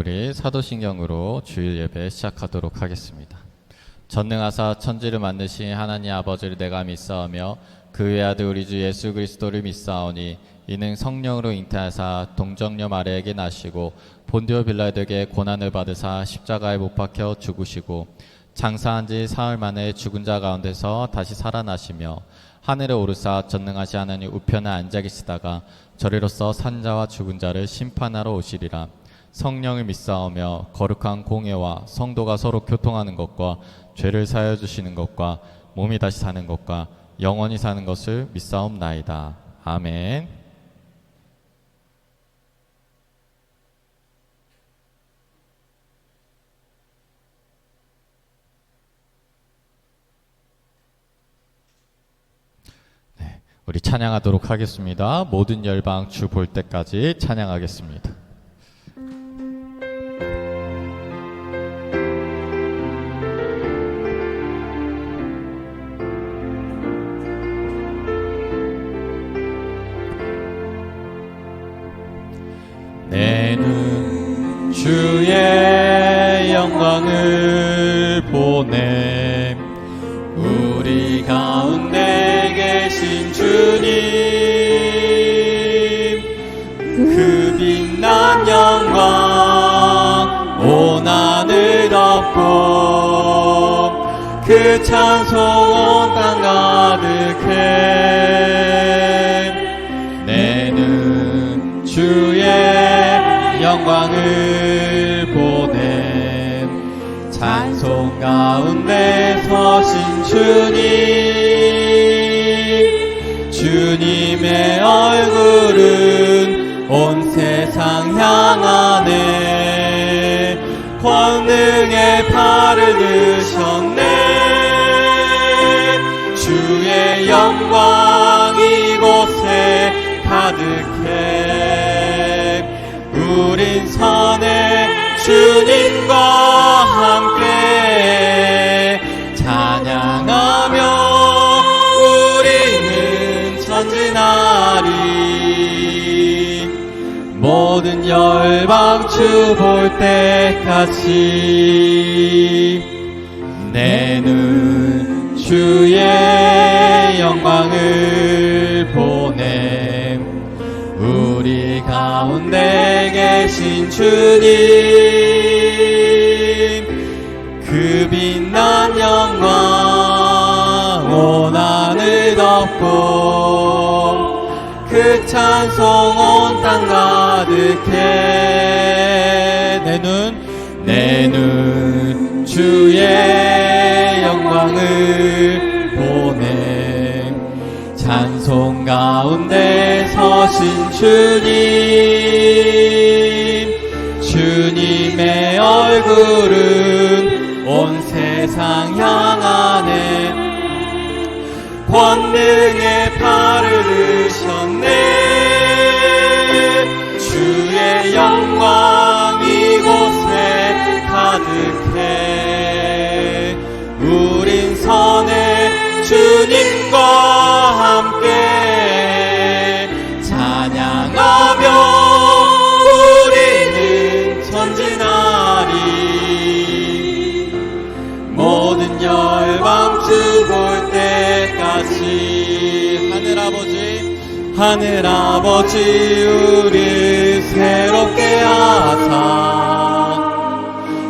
우리 사도신경으로 주일 예배 시작하도록 하겠습니다. 전능하사 천지를 만드신 하나님 아버지를 내가 믿사오며 그 외아들 우리 주 예수 그리스도를 믿사오니 이는 성령으로 잉태하사 동정녀 마리아에게 나시고 본디오 빌라도에게 고난을 받으사 십자가에 못 박혀 죽으시고 장사한 지 사흘 만에 죽은 자 가운데서 다시 살아나시며 하늘에 오르사 전능하신 하나님 우편에 앉아 계시다가 저리로서 산 자와 죽은 자를 심판하러 오시리라. 성령을 믿사오며 거룩한 공예와 성도가 서로 교통하는 것과 죄를 사하여 주시는 것과 몸이 다시 사는 것과 영원히 사는 것을 믿사옵나이다. 아멘. 우리 찬양하도록 하겠습니다. 모든 열방 주 볼 때까지 찬양하겠습니다. 내 눈 주의 영광을 보내 우리 가운데 계신 주님 그 빛난 영광 온 하늘 덮고 그 찬송 온 땅 가득해 내는 주의 영광을 보냄 찬송 가운데 서신 주님의 얼굴은 온 세상 향하네 권능의 팔을 드셨네 주의 영광 이곳에 가득해 우린 선해 주님과 함께 찬양하며 우리는 전진하리 모든 열방 주 볼 때까지 내는 주의 영광을 보냄 우리 가운데 계신 주님 그 빛난 영광 온 하늘 덮고 그 찬송 온 땅 가득해 내 눈 주의 영광을 보냄 찬송 가운데 서신 주님의 얼굴은 온 세상 향하네 권능의 팔을 드셨네 주의 영광 이곳에 가득해 우린 선해 주님과 함께 찬양하며 우리는 전진하리 모든 열방 주 볼 때까지 하늘아버지 우리 새롭게 하사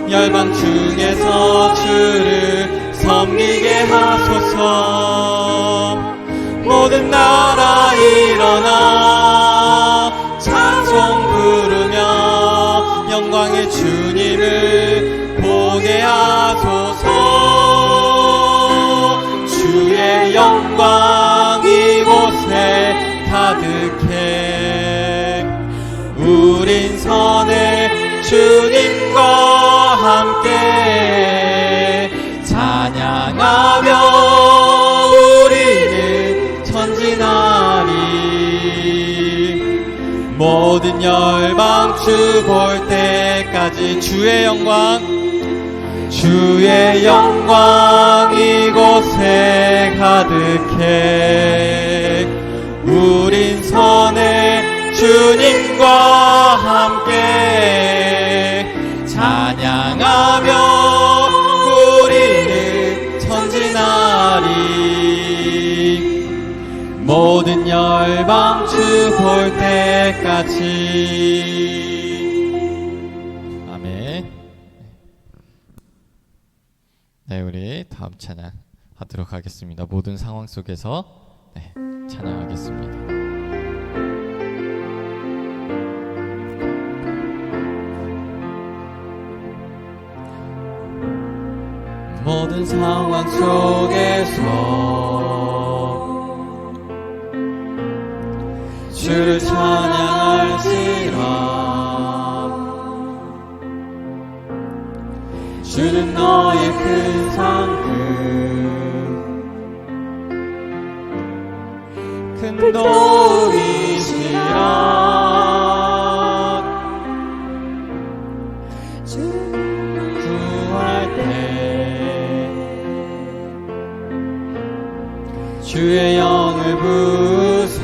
열방 중에서 주를 섬기게 하소서 모든 나라 일어나 찬송 부르며 영광의 주님을 보게 하소서 주의 영광 이곳에 가득해 우린 선해 주님과 함께 찬양하며 우리는 전진하리 모든 열방 주 볼 때까지 주의 영광 이곳에 가득해 우린 선해 주님과 함께 열방주 볼 때까지. 아멘. 네, 우리 다음 찬양 하도록 하겠습니다. 모든 상황 속에서 찬양하겠습니다. 모든 상황 속에서 주를 찬양할지라. 주는 너의 큰 상급 큰 도움이시라. 구할 때 주의 영을 부으사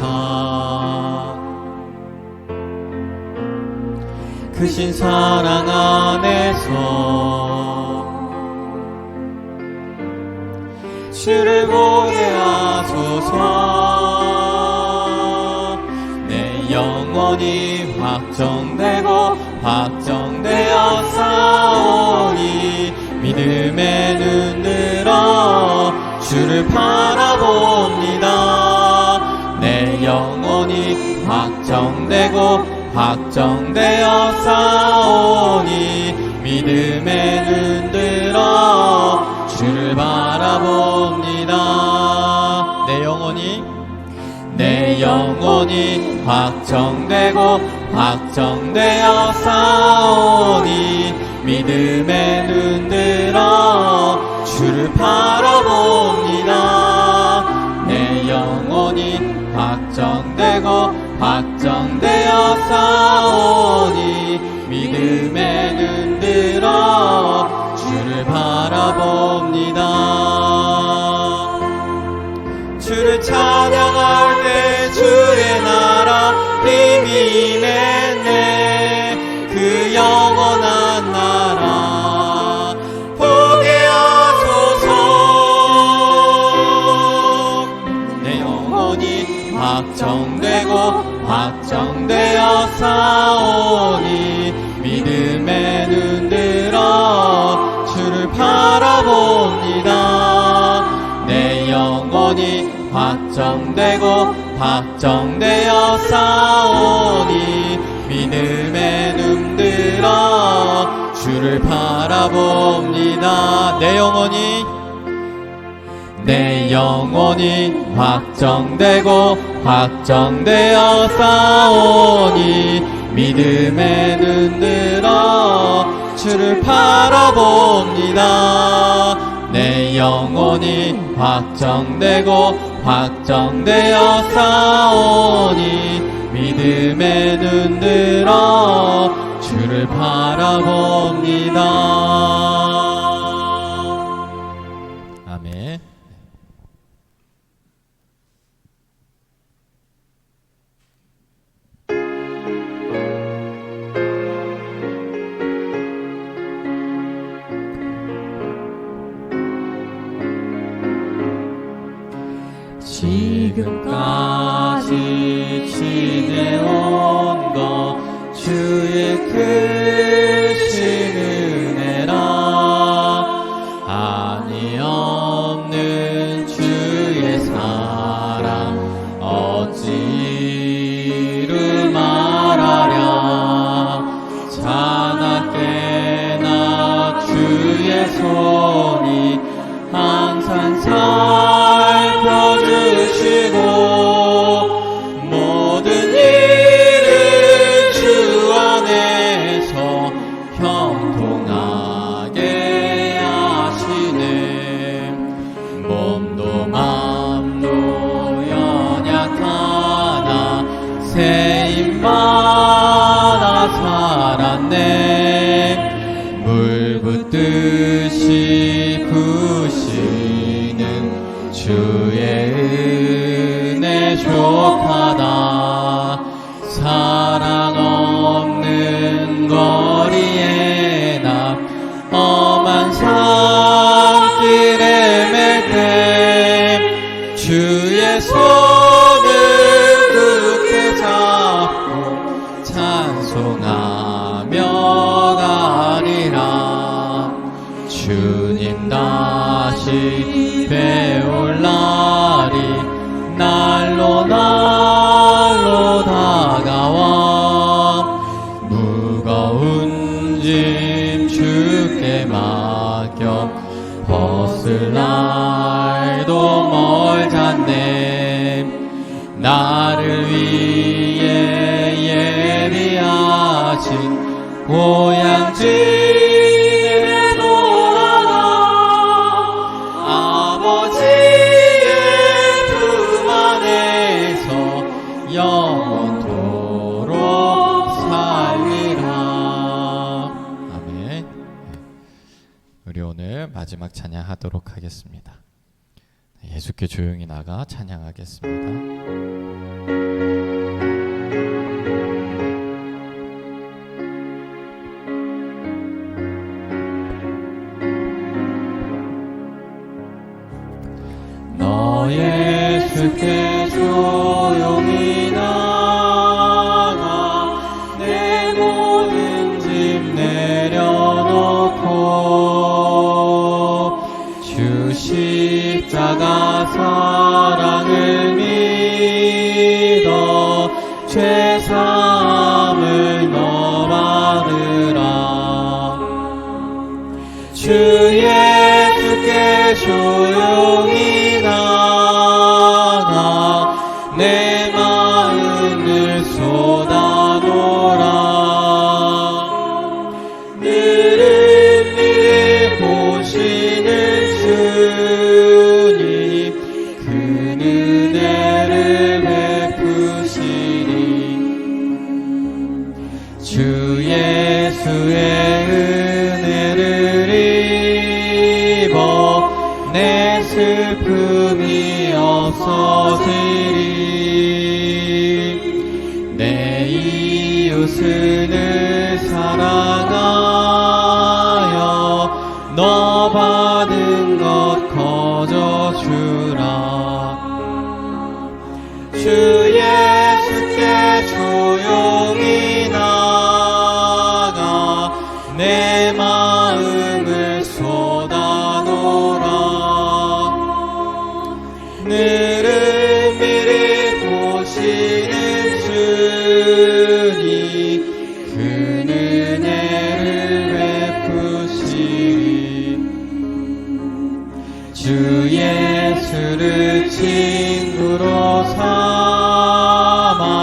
크신 사랑 안에서 주를 보게 하소서. 내 영혼이 확정되고 확정되어 싸우니 믿음의 눈 들어 주를 바라봅니다. 내 영혼이 확정되고 확정되어 싸우니 믿음의 눈 들어 주를 바라봅니다. 내 영혼이 확정되고 확정되어 싸우니 믿음의 눈 들어 주를 바라봅니다. 내 영혼이 확정되고 확정되어 싸우니 믿음의 눈 들어 주를 바라봅니다. 주를 찬양할 때 주의 나라 힘이 임했네. 그 영원한 나라 보게 하소서. 내 영혼이 확정되고 확정되어 싸우니 믿음의 눈 들어 주를 바라봅니다. 내 영혼이 확정되고 확정되어 싸우니 믿음의 눈 들어 주를 바라봅니다. 내 영혼이 확정되고 확정되어 싸우니 믿음의 눈 들어 주를 바라봅니다. 내 영혼이 확정되고 확정되어 싸우니 믿음의 눈 들어 주를 바라봅니다. 아멘. 지금까지 지내온 것 주의 크신 은혜라. 한이 없는 주의 사랑 어찌 이루 말하랴. 자나깨나 주의 손이 항상 살펴주시고 모든 일을 주 안에서 형통하게 하시네. 몸도 맘도 연약하나 세임받아 살았네. 물 붓듯이 부시는 주의 은혜 족하다. 사랑 없는 거리에 나 험한 산길에 맬 때 주의 손을 주님 다시 배울 날이 날로 다가와 무거운 짐 주께 맡겨 벗을 날도 멀잖네. 나를 위해 예비하신 고향집에 돌아가 아버지의 품 안에서 영원토록 살리라. 아멘. 우리 오늘 마지막 찬양하도록 하겠습니다. 예수께 조용히 나가 찬양하겠습니다. 너 예수께 조용히 나가 내 모든 짐 내려놓고 주 십자가 사랑을 믿어 죄사함을 너 받으라. 주 예수께 조용히 나가 내 마음을 쏟아놓으라. 늘은늘 보시는 주님 그 은혜를 베푸시니 주 예수의 은혜를 입어 내 슬픔이 없어지리. 내 이웃을 사랑하여 너 받은 것 거저주라. 주 예수께 조용히 나가 내 마음을 쏟아놓으라. 늘은 미리 보시는 주님 그 은혜를 베푸시리. 주 예수를 친구로 삼아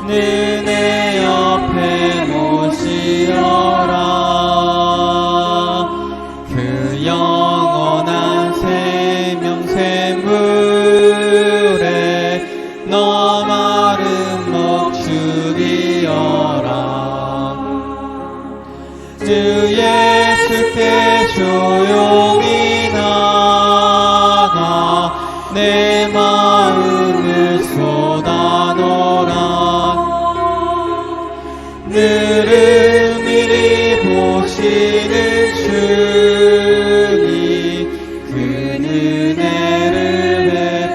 내 옆에 모시어라. 그 영원한 생명샘물에 너 마른 목 죽이어라. 주 예수께 조용히 나가 내 마음을 쏟아놓으라. 늘은 미리 보시는 주님 그 은혜를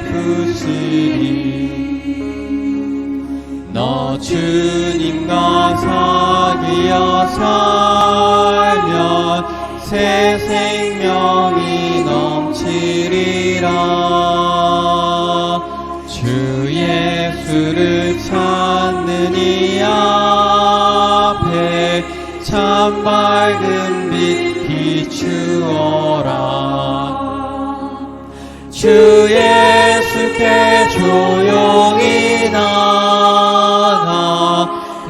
베푸시리. 너 주님과 사귀어 살면 새 생명이 넘치리라. 주 예수를 찾는 이 앞에 참 밝은 빛 비추어라. 주 예수께 조용히 나가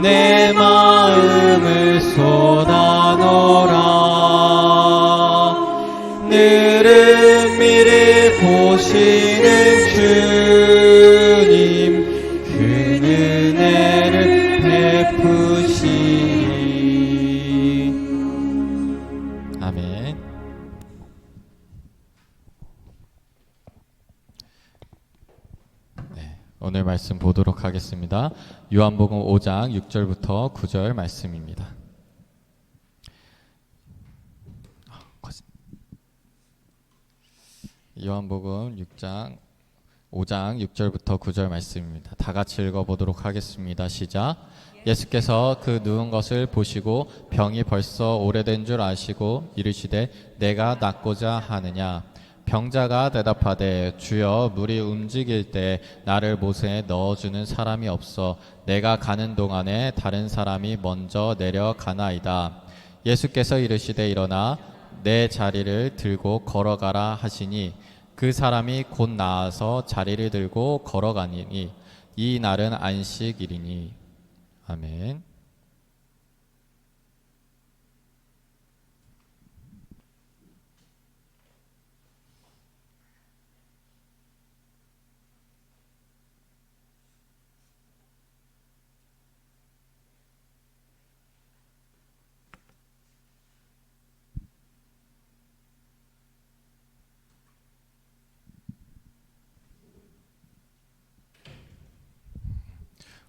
내 마음을 쏟아놓으라. 늘은 미리 보시는 주님 그 은혜를 베푸시리. 아멘. 네, 오늘 말씀 보도록 하겠습니다. 요한복음 5장 6절부터 9절 말씀입니다. 요한복음 6장 5장 6절부터 9절 말씀입니다. 다 같이 읽어보도록 하겠습니다. 시작. 예수께서 그 누운 것을 보시고 병이 벌써 오래된 줄 아시고 이르시되 내가 낫고자 하느냐. 병자가 대답하되 주여 물이 움직일 때 나를 못에 넣어주는 사람이 없어 내가 가는 동안에 다른 사람이 먼저 내려가나이다. 예수께서 이르시되 일어나 내 자리를 들고 걸어가라 하시니 그 사람이 곧 나아서 자리를 들고 걸어가니니 이 날은 안식일이니. 아멘.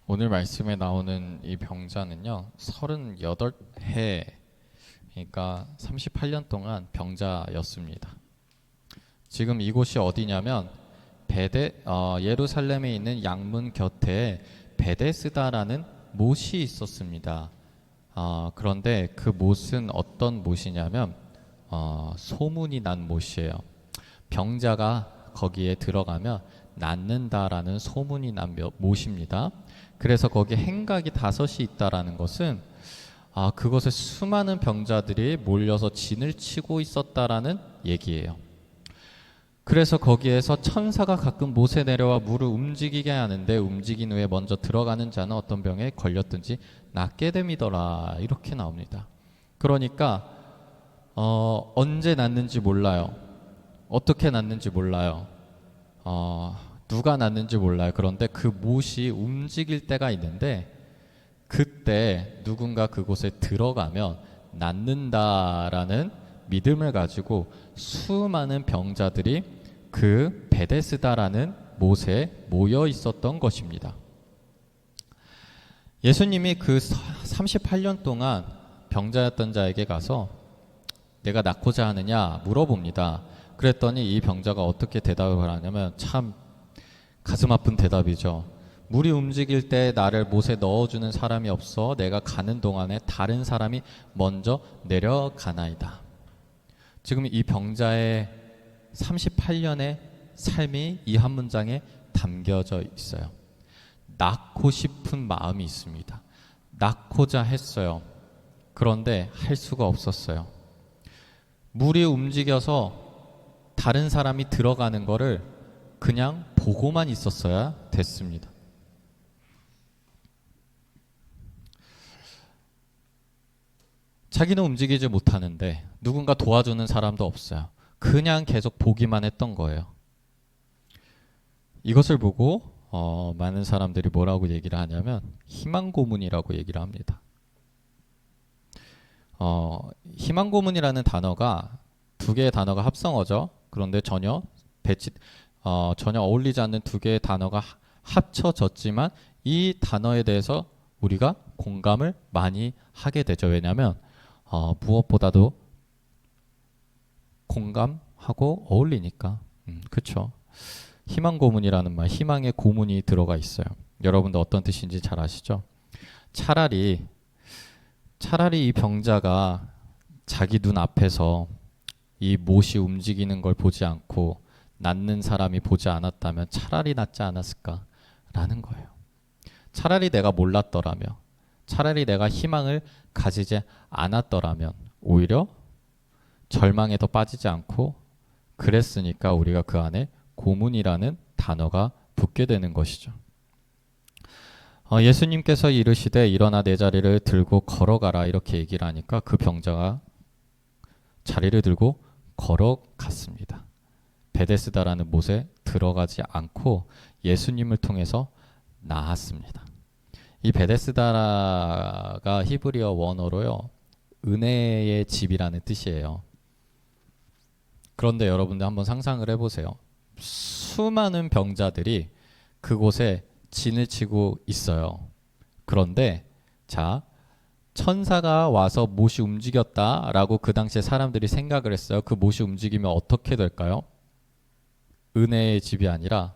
오늘 말씀에 나오는 이 병자는요 38해, 그러니까 38년 동안 병자였습니다. 지금 이곳이 어디냐면 예루살렘에 있는 양문 곁에 베데스다라는 못이 있었습니다. 그런데 그 못은 어떤 못이냐면 소문이 난 못이에요. 병자가 거기에 들어가면 낫는다라는 소문이 난 못입니다. 그래서 거기 행각이 5이 있다라는 것은 그곳에 수많은 병자들이 몰려서 진을 치고 있었다라는 얘기예요. 그래서 거기에서 천사가 가끔 못에 내려와 물을 움직이게 하는데 움직인 후에 먼저 들어가는 자는 어떤 병에 걸렸든지 낫게 됨이더라, 이렇게 나옵니다. 그러니까 언제 낫는지 몰라요. 어떻게 낫는지 몰라요. 누가 낫는지 몰라요. 그런데 그 못이 움직일 때가 있는데 그때 누군가 그곳에 들어가면 낫는다라는 믿음을 가지고 수많은 병자들이 그 베데스다라는 못에 모여 있었던 것입니다. 예수님이 그 38년 동안 병자였던 자에게 가서 내가 낫고자 하느냐 물어봅니다. 그랬더니 이 병자가 어떻게 대답을 하냐면 참 가슴 아픈 대답이죠. 물이 움직일 때 나를 못에 넣어주는 사람이 없어 내가 가는 동안에 다른 사람이 먼저 내려가나이다. 지금 이 병자의 38년의 삶이 이 한 문장에 담겨져 있어요. 낳고 싶은 마음이 있습니다. 낳고자 했어요. 그런데 할 수가 없었어요. 물이 움직여서 다른 사람이 들어가는 거를 그냥 보고만 있었어야 됐습니다. 자기는 움직이지 못하는데 누군가 도와주는 사람도 없어요. 그냥 계속 보기만 했던 거예요. 이것을 보고 많은 사람들이 뭐라고 얘기를 하냐면 희망고문이라고 얘기를 합니다. 희망고문이라는 단어가 두 개의 단어가 합성어죠. 그런데 전혀 어울리지 않는 두 개의 단어가 합쳐졌지만 이 단어에 대해서 우리가 공감을 많이 하게 되죠. 왜냐하면 무엇보다도 공감하고 어울리니까. 그렇죠. 희망고문이라는 말, 희망의 고문이 들어가 있어요. 여러분도 어떤 뜻인지 잘 아시죠? 차라리 이 병자가 자기 눈 앞에서 이 못이 움직이는 걸 보지 않고 낫는 사람이 보지 않았다면 차라리 낫지 않았을까라는 거예요. 차라리 내가 몰랐더라면, 차라리 내가 희망을 가지지 않았더라면 오히려 절망에 더 빠지지 않고 그랬으니까 우리가 그 안에 고문이라는 단어가 붙게 되는 것이죠. 예수님께서 이르시되 일어나 내 자리를 들고 걸어가라 이렇게 얘기를 하니까 그 병자가 자리를 들고 걸어갔습니다. 베데스다라는 못에 들어가지 않고 예수님을 통해서 나았습니다. 이 베데스다가 히브리어 원어로요 은혜의 집이라는 뜻이에요. 그런데 여러분들 한번 상상을 해보세요. 수많은 병자들이 그곳에 진을 치고 있어요. 그런데 자, 천사가 와서 못이 움직였다라고 그 당시에 사람들이 생각을 했어요. 그 못이 움직이면 어떻게 될까요? 은혜의 집이 아니라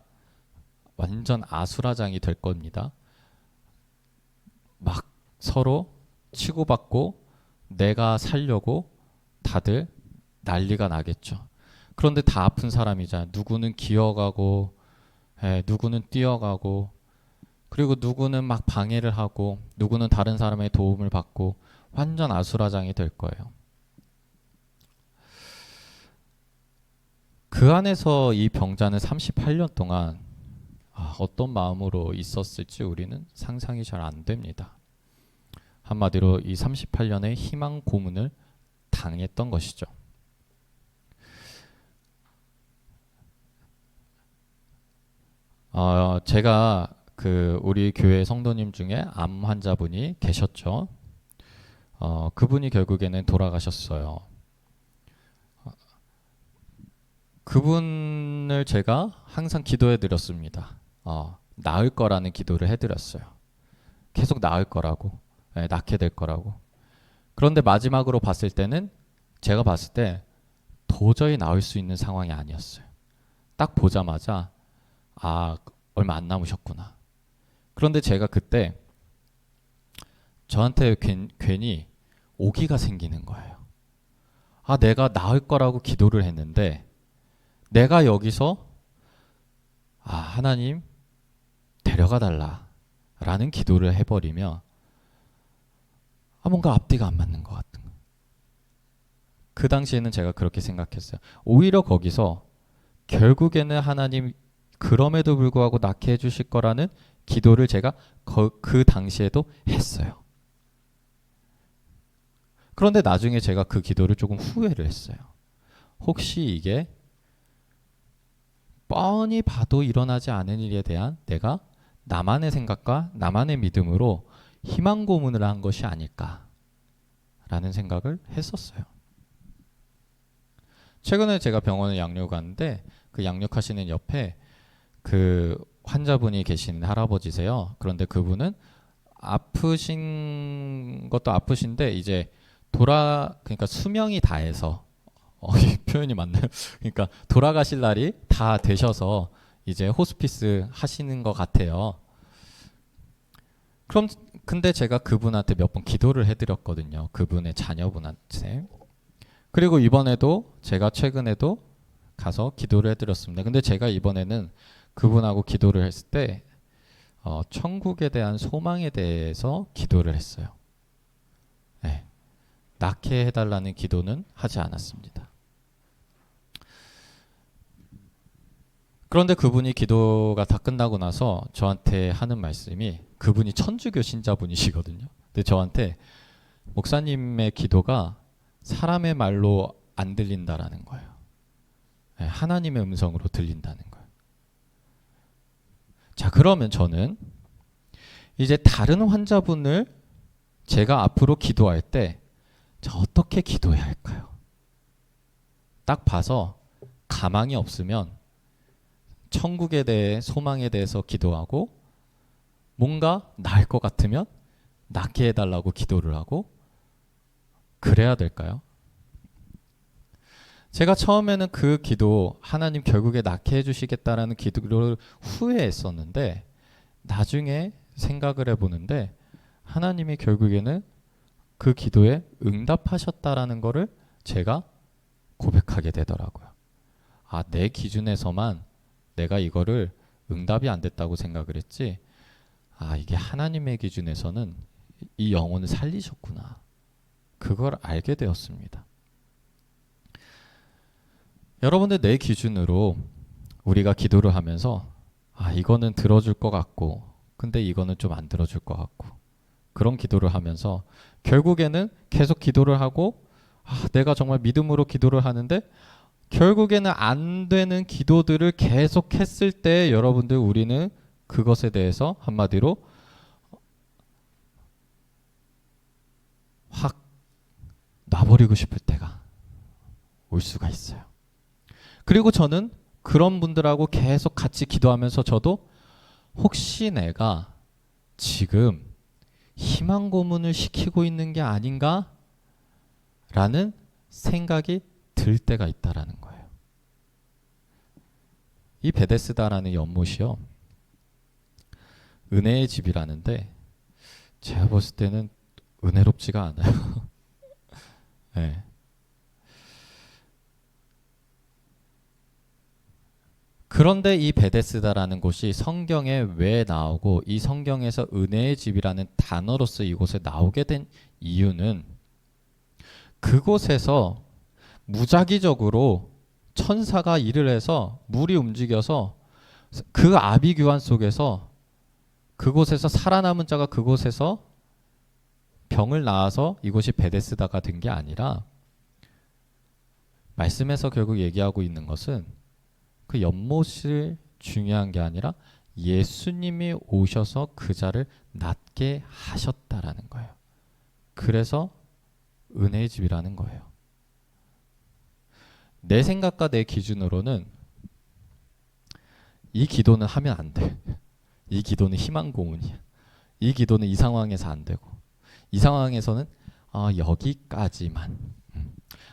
완전 아수라장이 될 겁니다. 막 서로 치고받고 내가 살려고 다들 난리가 나겠죠. 그런데 다 아픈 사람이잖아. 누구는 기어가고, 누구는 뛰어가고, 그리고 누구는 막 방해를 하고, 누구는 다른 사람의 도움을 받고, 완전 아수라장이 될 거예요. 그 안에서 이 병자는 38년 동안 어떤 마음으로 있었을지 우리는 상상이 잘 안 됩니다. 한마디로 이 38년의 희망 고문을 당했던 것이죠. 제가 우리 교회 성도님 중에 암 환자분이 계셨죠. 그분이 결국에는 돌아가셨어요. 그분을 제가 항상 기도해 드렸습니다. 나을 거라는 기도를 해드렸어요. 계속 나을 거라고, 낫게 될 거라고. 그런데 마지막으로 봤을 때는 제가 봤을 때 도저히 나을 수 있는 상황이 아니었어요. 딱 보자마자 얼마 안 남으셨구나. 그런데 제가 그때 저한테 괜히 오기가 생기는 거예요. 내가 나을 거라고 기도를 했는데 내가 여기서 하나님 데려가 달라 라는 기도를 해버리면 뭔가 앞뒤가 안 맞는 것 같은 거. 그 당시에는 제가 그렇게 생각했어요. 오히려 거기서 결국에는 하나님 그럼에도 불구하고 낫게 해주실 거라는 기도를 제가 그 당시에도 했어요. 그런데 나중에 제가 그 기도를 조금 후회를 했어요. 혹시 이게 뻔히 봐도 일어나지 않은 일에 대한 내가 나만의 생각과 나만의 믿음으로 희망 고문을 한 것이 아닐까라는 생각을 했었어요. 최근에 제가 병원에 양료 갔는데 그 양육하시는 옆에 그 환자분이 계신 할아버지세요. 그런데 그분은 아프신 것도 아프신데 이제 그러니까 수명이 다해서 이 표현이 맞나요? 그러니까 돌아가실 날이 다 되셔서 이제 호스피스 하시는 것 같아요. 근데 제가 그분한테 몇 번 기도를 해드렸거든요. 그분의 자녀분한테. 그리고 이번에도 제가 최근에도 가서 기도를 해드렸습니다. 근데 제가 이번에는 그분하고 기도를 했을 때 천국에 대한 소망에 대해서 기도를 했어요. 네. 낫게 해달라는 기도는 하지 않았습니다. 그런데 그분이 기도가 다 끝나고 나서 저한테 하는 말씀이, 그분이 천주교 신자분이시거든요. 근데 저한테 목사님의 기도가 사람의 말로 안 들린다라는 거예요. 네, 하나님의 음성으로 들린다는 거예요. 자, 그러면 저는 이제 다른 환자분을 제가 앞으로 기도할 때 어떻게 기도해야 할까요? 딱 봐서 가망이 없으면 천국에 대해 소망에 대해서 기도하고, 뭔가 나을 것 같으면 낫게 해달라고 기도를 하고, 그래야 될까요? 제가 처음에는 그 기도, 하나님 결국에 낫게 해주시겠다라는 기도를 후회했었는데, 나중에 생각을 해보는데 하나님이 결국에는 그 기도에 응답하셨다라는 것을 제가 고백하게 되더라고요. 내 기준에서만 내가 이거를 응답이 안 됐다고 생각을 했지, 이게 하나님의 기준에서는 이 영혼을 살리셨구나. 그걸 알게 되었습니다. 여러분들, 내 기준으로 우리가 기도를 하면서 이거는 들어줄 것 같고 근데 이거는 좀 안 들어줄 것 같고, 그런 기도를 하면서 결국에는 계속 기도를 하고 내가 정말 믿음으로 기도를 하는데 결국에는 안 되는 기도들을 계속 했을 때, 여러분들, 우리는 그것에 대해서 한마디로 확 놔버리고 싶을 때가 올 수가 있어요. 그리고 저는 그런 분들하고 계속 같이 기도하면서 저도 혹시 내가 지금 희망 고문을 시키고 있는 게 아닌가? 라는 생각이 들 때가 있다라는 거예요. 이 베데스다라는 연못이요, 은혜의 집이라는데 제가 봤을 때는 은혜롭지가 않아요. 네. 그런데 이 베데스다라는 곳이 성경에 왜 나오고 이 성경에서 은혜의 집이라는 단어로서 이곳에 나오게 된 이유는 그곳에서 무작위적으로 천사가 일을 해서 물이 움직여서 그 아비규환 속에서 그곳에서 살아남은 자가 그곳에서 병을 낳아서 이곳이 베데스다가 된 게 아니라 말씀에서 결국 얘기하고 있는 것은 그 연못이 중요한 게 아니라 예수님이 오셔서 그 자를 낫게 하셨다라는 거예요. 그래서 은혜의 집이라는 거예요. 내 생각과 내 기준으로는 이 기도는 하면 안 돼. 이 기도는 희망 고문이야. 이 기도는 이 상황에서 안 되고 이 상황에서는 여기까지만.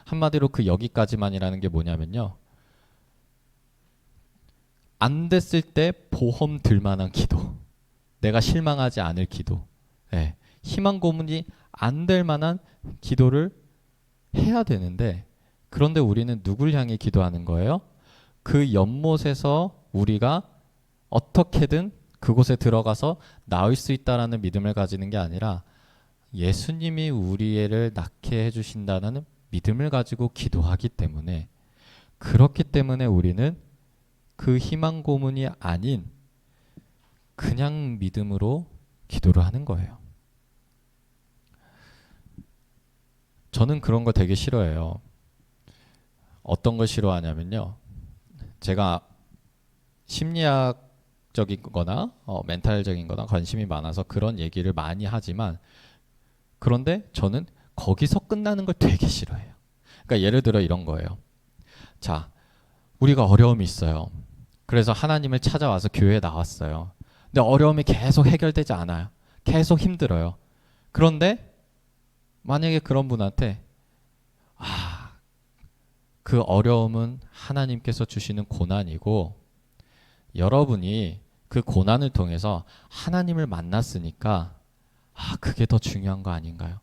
한마디로 그 여기까지만이라는 게 뭐냐면요. 안 됐을 때 보험 들 만한 기도. 내가 실망하지 않을 기도. 네. 희망 고문이 안 될 만한 기도를 해야 되는데 그런데 우리는 누굴 향해 기도하는 거예요? 그 연못에서 우리가 어떻게든 그곳에 들어가서 나을 수 있다라는 믿음을 가지는 게 아니라 예수님이 우리를 낫게 해주신다는 믿음을 가지고 기도하기 때문에 그렇기 때문에 우리는 그 희망 고문이 아닌 그냥 믿음으로 기도를 하는 거예요. 저는 그런 거 되게 싫어해요. 어떤 걸 싫어하냐면요. 제가 심리학적인 거나 멘탈적인 거나 관심이 많아서 그런 얘기를 많이 하지만 그런데 저는 거기서 끝나는 걸 되게 싫어해요. 그러니까 예를 들어 이런 거예요. 자, 우리가 어려움이 있어요. 그래서 하나님을 찾아와서 교회에 나왔어요. 근데 어려움이 계속 해결되지 않아요. 계속 힘들어요. 그런데 만약에 그런 분한테 그 어려움은 하나님께서 주시는 고난이고 여러분이 그 고난을 통해서 하나님을 만났으니까 그게 더 중요한 거 아닌가요?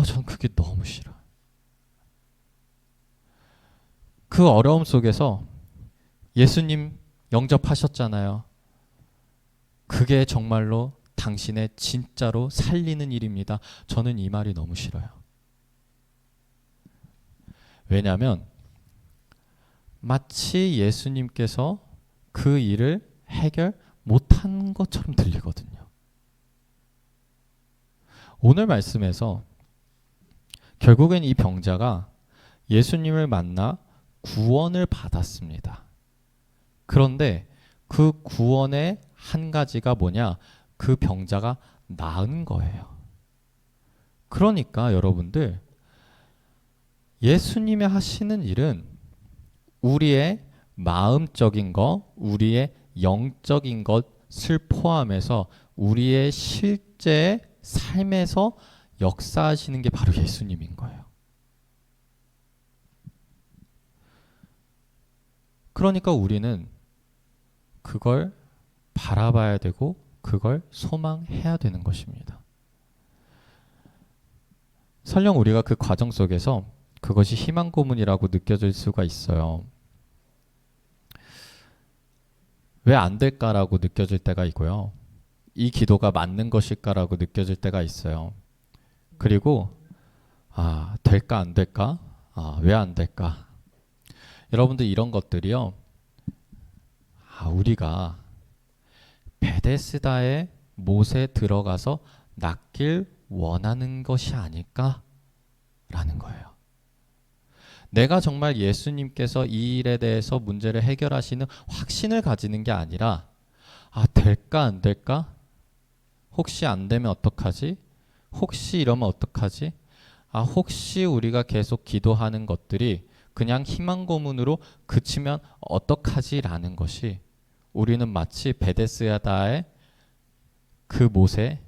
전 그게 너무 싫어요. 그 어려움 속에서 예수님 영접하셨잖아요. 그게 정말로 당신의 진짜로 살리는 일입니다. 저는 이 말이 너무 싫어요. 왜냐하면 마치 예수님께서 그 일을 해결 못한 것처럼 들리거든요. 오늘 말씀에서 결국엔 이 병자가 예수님을 만나 구원을 받았습니다. 그런데 그 구원의 한 가지가 뭐냐? 그 병자가 나은 거예요. 그러니까 여러분들 예수님이 하시는 일은 우리의 마음적인 것, 우리의 영적인 것을 포함해서 우리의 실제 삶에서 역사하시는 게 바로 예수님인 거예요. 그러니까 우리는 그걸 바라봐야 되고 그걸 소망해야 되는 것입니다. 설령 우리가 그 과정 속에서 그것이 희망 고문이라고 느껴질 수가 있어요. 왜 안 될까라고 느껴질 때가 있고요. 이 기도가 맞는 것일까라고 느껴질 때가 있어요. 그리고 될까 안 될까? 왜 안 될까? 여러분들 이런 것들이요. 우리가 베데스다의 못에 들어가서 낫길 원하는 것이 아닐까라는 거예요. 내가 정말 예수님께서 이 일에 대해서 문제를 해결하시는 확신을 가지는 게 아니라 될까 안 될까? 혹시 안 되면 어떡하지? 혹시 이러면 어떡하지? 혹시 우리가 계속 기도하는 것들이 그냥 희망 고문으로 그치면 어떡하지라는 것이 우리는 마치 베데스다의 그 못에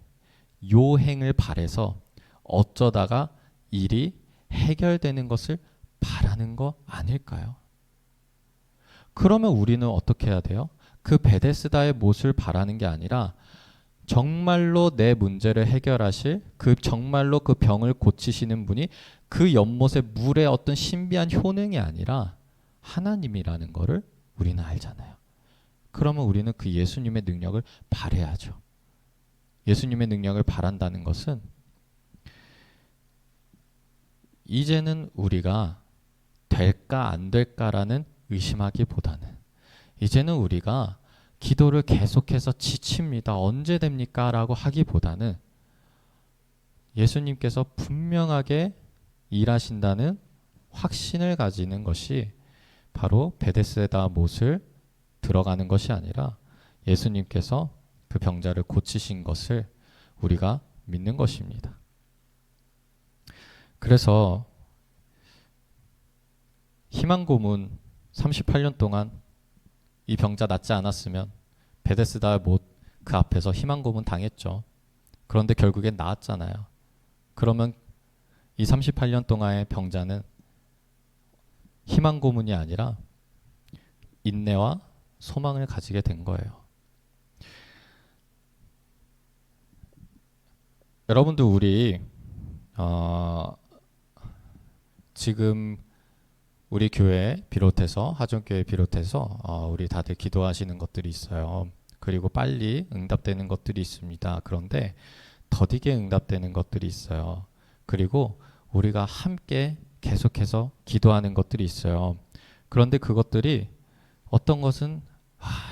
요행을 바래서 어쩌다가 일이 해결되는 것을 바라는 거 아닐까요? 그러면 우리는 어떻게 해야 돼요? 그 베데스다의 못을 바라는 게 아니라 정말로 내 문제를 해결하실, 정말로 그 병을 고치시는 분이 그 연못의 물의 어떤 신비한 효능이 아니라 하나님이라는 거를 우리는 알잖아요. 그러면 우리는 그 예수님의 능력을 바라야죠. 예수님의 능력을 바란다는 것은 이제는 우리가 될까 안 될까라는 의심하기보다는 이제는 우리가 기도를 계속해서 지칩니다. 언제 됩니까? 라고 하기보다는 예수님께서 분명하게 일하신다는 확신을 가지는 것이 바로 베데스다 못을 들어가는 것이 아니라 예수님께서 그 병자를 고치신 것을 우리가 믿는 것입니다. 그래서 희망 고문 38년 동안 이 병자 낫지 않았으면 베데스다 못 그 앞에서 희망 고문 당했죠. 그런데 결국엔 나았잖아요. 그러면 이 38년 동안의 병자는 희망 고문이 아니라 인내와 소망을 가지게 된 거예요. 여러분도 우리 지금 우리 교회 비롯해서 하정교회 비롯해서 우리 다들 기도하시는 것들이 있어요. 그리고 빨리 응답되는 것들이 있습니다. 그런데 더디게 응답되는 것들이 있어요. 그리고 우리가 함께 계속해서 기도하는 것들이 있어요. 그런데 그것들이 어떤 것은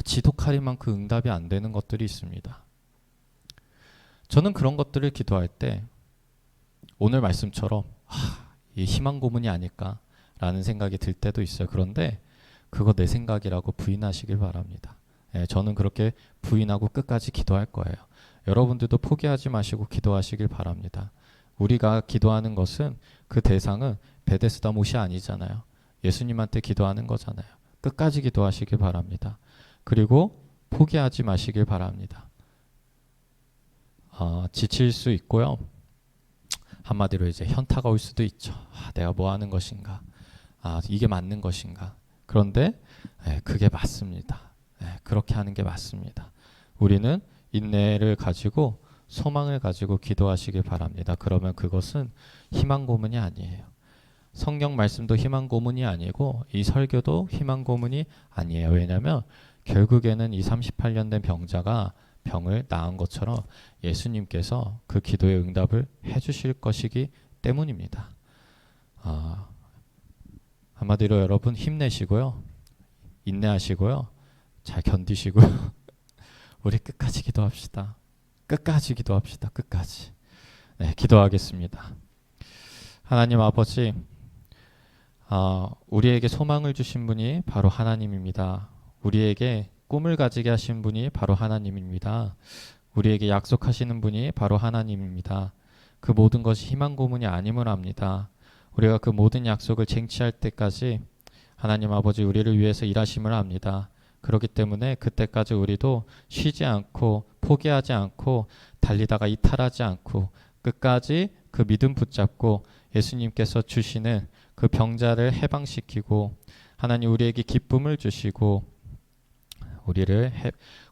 지독하리만큼 응답이 안 되는 것들이 있습니다. 저는 그런 것들을 기도할 때 오늘 말씀처럼 이 희망 고문이 아닐까라는 생각이 들 때도 있어요. 그런데 그거 내 생각이라고 부인하시길 바랍니다. 저는 그렇게 부인하고 끝까지 기도할 거예요. 여러분들도 포기하지 마시고 기도하시길 바랍니다. 우리가 기도하는 것은 그 대상은 베데스다 못이 아니잖아요. 예수님한테 기도하는 거잖아요. 끝까지 기도하시길 바랍니다. 그리고 포기하지 마시길 바랍니다. 지칠 수 있고요. 한마디로 이제 현타가 올 수도 있죠. 내가 뭐 하는 것인가? 이게 맞는 것인가? 그런데 그게 맞습니다. 그렇게 하는 게 맞습니다. 우리는 인내를 가지고 소망을 가지고 기도하시길 바랍니다. 그러면 그것은 희망 고문이 아니에요. 성경 말씀도 희망 고문이 아니고 이 설교도 희망 고문이 아니에요. 왜냐하면 결국에는 이 38년 된 병자가 병을 나은 것처럼 예수님께서 그 기도의 응답을 해주실 것이기 때문입니다. 한마디로 여러분 힘내시고요. 인내하시고요. 잘 견디시고요. 우리 끝까지 기도합시다. 끝까지 기도합시다. 끝까지. 기도하겠습니다. 하나님 아버지, 우리에게 소망을 주신 분이 바로 하나님입니다. 우리에게 꿈을 가지게 하신 분이 바로 하나님입니다. 우리에게 약속하시는 분이 바로 하나님입니다. 그 모든 것이 희망 고문이 아님을 압니다. 우리가 그 모든 약속을 쟁취할 때까지 하나님 아버지 우리를 위해서 일하심을 압니다. 그렇기 때문에 그때까지 우리도 쉬지 않고 포기하지 않고 달리다가 이탈하지 않고 끝까지 그 믿음 붙잡고 예수님께서 주시는 그 병자를 해방시키고 하나님 우리에게 기쁨을 주시고 우리를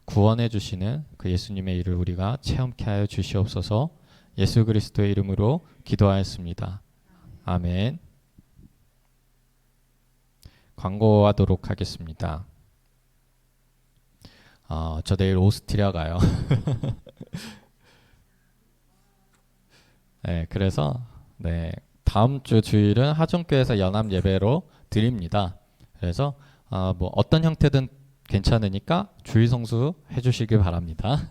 구원해 주시는 그 예수님의 일을 우리가 체험케 하여 주시옵소서. 예수 그리스도의 이름으로 기도하였습니다. 아멘. 광고하도록 하겠습니다. 저 내일 오스트리아 가요. 그래서 다음 주 주일은 하정교회에서 연합 예배로 드립니다. 그래서 뭐 어떤 형태든 괜찮으니까 주일 성수 해주시길 바랍니다.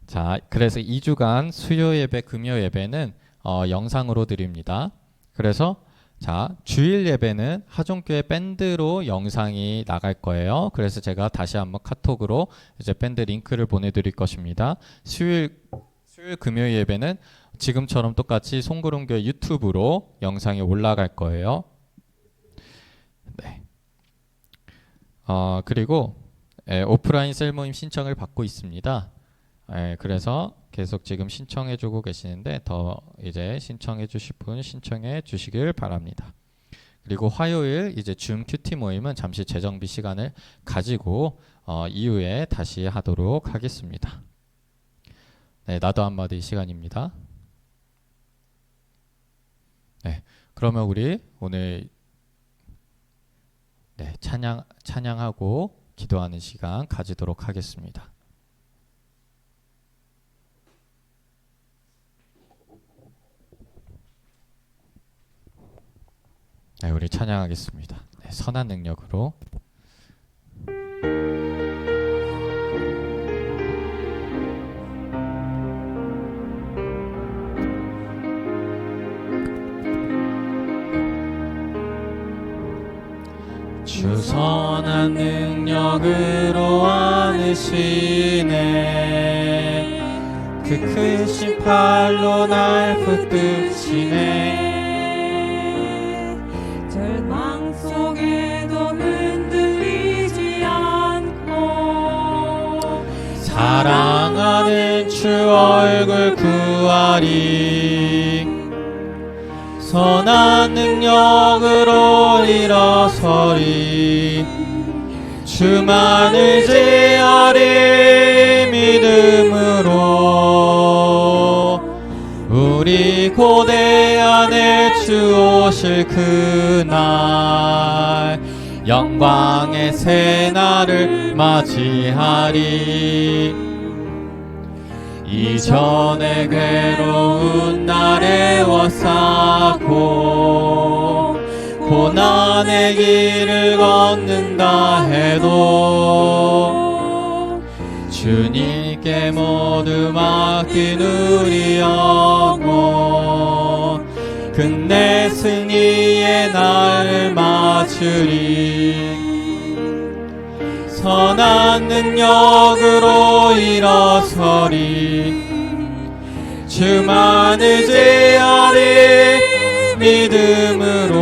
자, 그래서 2주간 수요 예배, 금요 예배는 영상으로 드립니다. 그래서 자, 주일 예배는 하정교회 밴드로 영상이 나갈 거예요. 그래서 제가 다시 한번 카톡으로 이제 밴드 링크를 보내드릴 것입니다. 수요일 금요 예배는 지금처럼 똑같이 송구름교회 유튜브로 영상이 올라갈 거예요. 네. 그리고 오프라인 셀 모임 신청을 받고 있습니다. 그래서 계속 지금 신청해 주고 계시는데 더 이제 신청해 주실 분 신청해 주시길 바랍니다. 그리고 화요일 이제 줌 큐티 모임은 잠시 재정비 시간을 가지고 이후에 다시 하도록 하겠습니다. 네, 나도 한마디 시간입니다. 네, 그러면 우리 오늘 찬양하고 기도하는 시간 가지도록 하겠습니다. 네, 우리 찬양하겠습니다. 네, 선한 능력으로. 주 선한 능력으로 안으시네. 그 크신 팔로 날 붙드시네. 절망 속에도 흔들리지 않고 사랑하는 주 얼굴 구하리. 선한 능력으로 일어서리. 주만 의지하리. 믿음으로 우리 고대 안에 주 오실 그날 영광의 새날을 맞이하리. 이전에 괴로운 날에 워싸고 고난의 길을 걷는다 해도 주님께 모두 맡긴 우리 영혼 끝내 승리의 날을 맞추리. 선한 능력으로 일어서리. 주만 의지하리. 믿음으로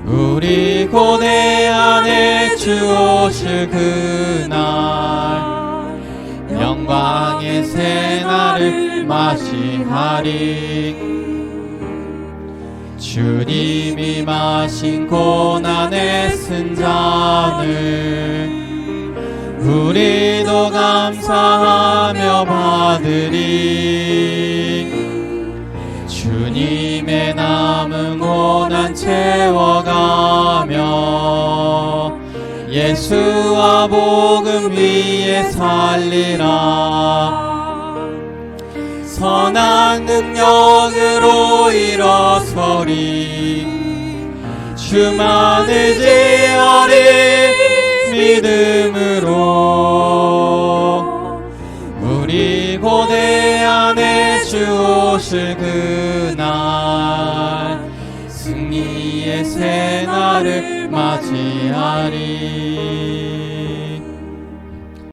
우리 고대 안에 주 오실 그날 영광의 새날을 맞이하리. 주님이 마신 고난의 쓴 잔을 우리도 감사하며 받으리. 주님의 남은 고난 채워가며 예수와 복음 위에 살리라. 선한 능력으로 일어서리. 주만 의지하리. 믿음으로 우리 고대 안에 주 오실 그날 승리의 새날을 맞이하리.